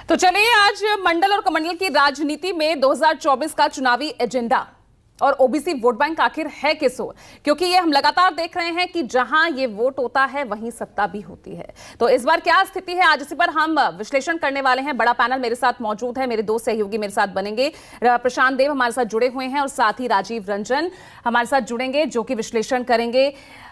तो चलिए आज मंडल और कमंडल की राजनीति में 2024 का चुनावी एजेंडा और ओबीसी वोट बैंक आखिर है किस ओर, क्योंकि ये हम लगातार देख रहे हैं कि जहां ये वोट होता है वहीं सत्ता भी होती है। तो इस बार क्या स्थिति है, आज इसी पर हम विश्लेषण करने वाले हैं। बड़ा पैनल मेरे साथ मौजूद है, मेरे दो सहयोगी मेरे साथ बनेंगे। प्रशांत देव हमारे साथ जुड़े हुए हैं और साथ ही राजीव रंजन हमारे साथ जुड़ेंगे, जो कि विश्लेषण करेंगे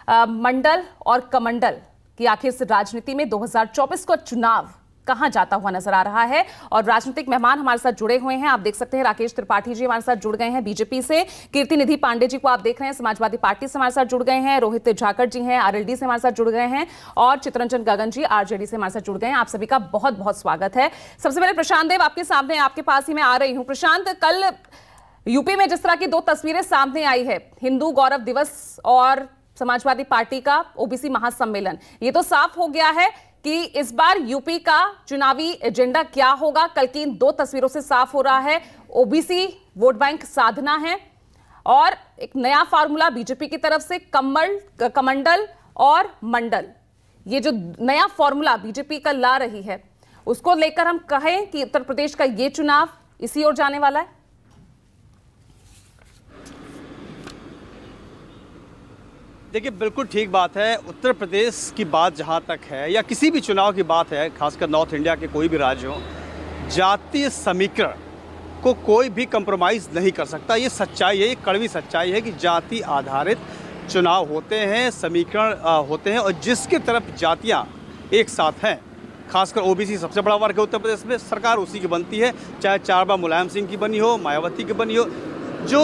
मंडल और कमंडल की आखिर इस राजनीति में 2024 का चुनाव कहां जाता हुआ नजर आ रहा है। और राजनीतिक मेहमान हमारे साथ जुड़े हुए हैं, आप देख सकते हैं राकेश त्रिपाठी जी हमारे साथ जुड़ गए हैं बीजेपी से, कीर्ति निधि पांडे जी को आप देख रहे हैं समाजवादी पार्टी से हमारे साथ जुड़ गए हैं, रोहित झाकड़ जी हैं आरएलडी से हमारे साथ जुड़ गए हैं और चितरंजन गगन जी आरजेडी से हमारे साथ जुड़ गए हैं। आप सभी का बहुत बहुत स्वागत है। सबसे पहले प्रशांत देव आपके सामने, आपके पास ही मैं आ रही हूं। प्रशांत, कल यूपी में जिस तरह की दो तस्वीरें सामने आई है, हिंदू गौरव दिवस और समाजवादी पार्टी का ओबीसी महासम्मेलन, ये तो साफ हो गया है कि इस बार यूपी का चुनावी एजेंडा क्या होगा। कल की इन दो तस्वीरों से साफ हो रहा है, ओबीसी वोट बैंक साधना है और एक नया फार्मूला बीजेपी की तरफ से कमंडल और मंडल। ये जो नया फार्मूला बीजेपी का ला रही है, उसको लेकर हम कहें कि उत्तर प्रदेश का ये चुनाव इसी ओर जाने वाला है। देखिए, बिल्कुल ठीक बात है। उत्तर प्रदेश की बात जहाँ तक है या किसी भी चुनाव की बात है, खासकर नॉर्थ इंडिया के कोई भी राज्य हो, जातीय समीकरण को कोई भी कंप्रोमाइज़ नहीं कर सकता। ये सच्चाई है, ये कड़वी सच्चाई है कि जाति आधारित चुनाव होते हैं, समीकरण होते हैं और जिसकी तरफ जातियाँ एक साथ हैं, खासकर ओबीसी सबसे बड़ा वर्ग है उत्तर प्रदेश में, सरकार उसी की बनती है, चाहे 4 बार मुलायम सिंह की बनी हो, मायावती की बनी हो। जो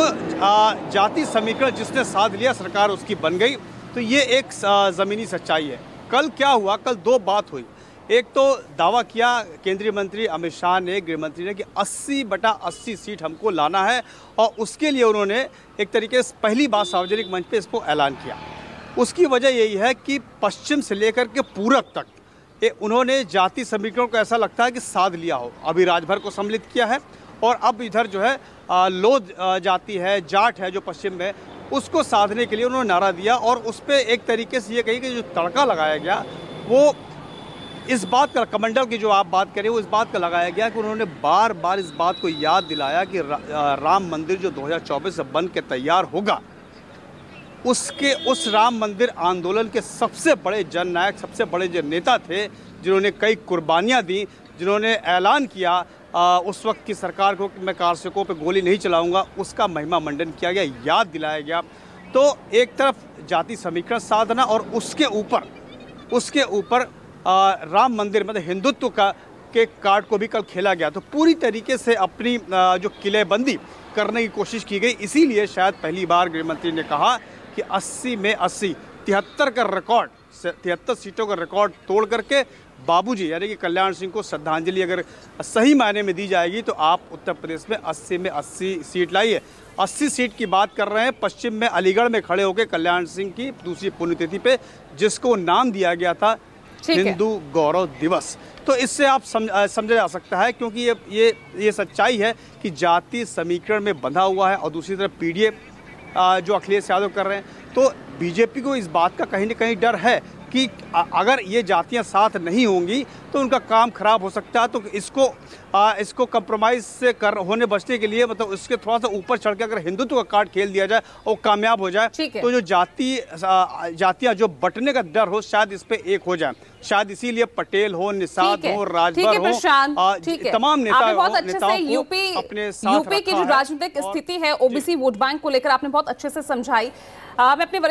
जाति समीकरण जिसने साध लिया, सरकार उसकी बन गई। तो ये एक ज़मीनी सच्चाई है। कल क्या हुआ, कल दो बात हुई। एक तो दावा किया केंद्रीय मंत्री अमित शाह ने, गृह मंत्री ने, कि 80/80 सीट हमको लाना है और उसके लिए उन्होंने एक तरीके से पहली बार सार्वजनिक मंच पे इसको ऐलान किया। उसकी वजह यही है कि पश्चिम से लेकर के पूरब तक उन्होंने जाति समीकरण को ऐसा लगता है कि साध लिया हो। अभी राजभर को सम्मिलित किया है और अब इधर जो है लोध जाति है, जाट है जो पश्चिम में, उसको साधने के लिए उन्होंने नारा दिया और उस पर एक तरीके से ये कही कि जो तड़का लगाया गया वो इस बात का, कमंडल की जो आप बात करें, वो इस बात का लगाया गया कि उन्होंने बार बार इस बात को याद दिलाया कि राम मंदिर जो 2024 से बन के तैयार होगा, उस राम मंदिर आंदोलन के सबसे बड़े जननायक, सबसे बड़े जो नेता थे, जिन्होंने कई कुर्बानियाँ दी, जिन्होंने ऐलान किया उस वक्त की सरकार को कि मैं कारसेकों पे गोली नहीं चलाऊंगा, उसका महिमा मंडन किया गया, याद दिलाया गया। तो एक तरफ जाति समीकरण साधना और उसके ऊपर राम मंदिर मतलब हिंदुत्व के कार्ड को भी कल खेला गया। तो पूरी तरीके से अपनी जो किलेबंदी करने की कोशिश की गई। इसीलिए शायद पहली बार गृह मंत्री ने कहा कि 80 में 80, 73 का रिकॉर्ड, 73 सीटों का रिकॉर्ड तोड़ करके बाबूजी यानी कि कल्याण सिंह को श्रद्धांजलि अगर सही मायने में दी जाएगी तो आप उत्तर प्रदेश में 80 में 80 सीट लाइए। 80 सीट की बात कर रहे हैं। पश्चिम में अलीगढ़ में खड़े होकर कल्याण सिंह की दूसरी पुण्यतिथि पे, जिसको नाम दिया गया था हिंदू गौरव दिवस। तो इससे आप समझा जा सकता है, क्योंकि ये सच्चाई है कि जाति समीकरण में बंधा हुआ है और दूसरी तरफ पीडीए जो अखिलेश यादव कर रहे हैं। तो बीजेपी को इस बात का कहीं ना कहीं डर है कि अगर ये जातियां साथ नहीं होंगी तो उनका काम खराब हो सकता है। तो इसको कंप्रोमाइज़ से होने बचने के लिए, मतलब इसके थोड़ा सा ऊपर चढ़ के अगर हिंदुत्व का कार्ड खेल दिया जाए और कामयाब हो जाए, तो जो जातियां जो बंटने का डर हो, शायद इस पे एक हो जाए। शायद इसीलिए पटेल हो, निषाद हो, राजभर हो, तमाम नेता बहुत अच्छे से यूपी की जो राजनीतिक स्थिति है ओबीसी वोट बैंक को लेकर आपने बहुत अच्छे से समझाई। मैं अपने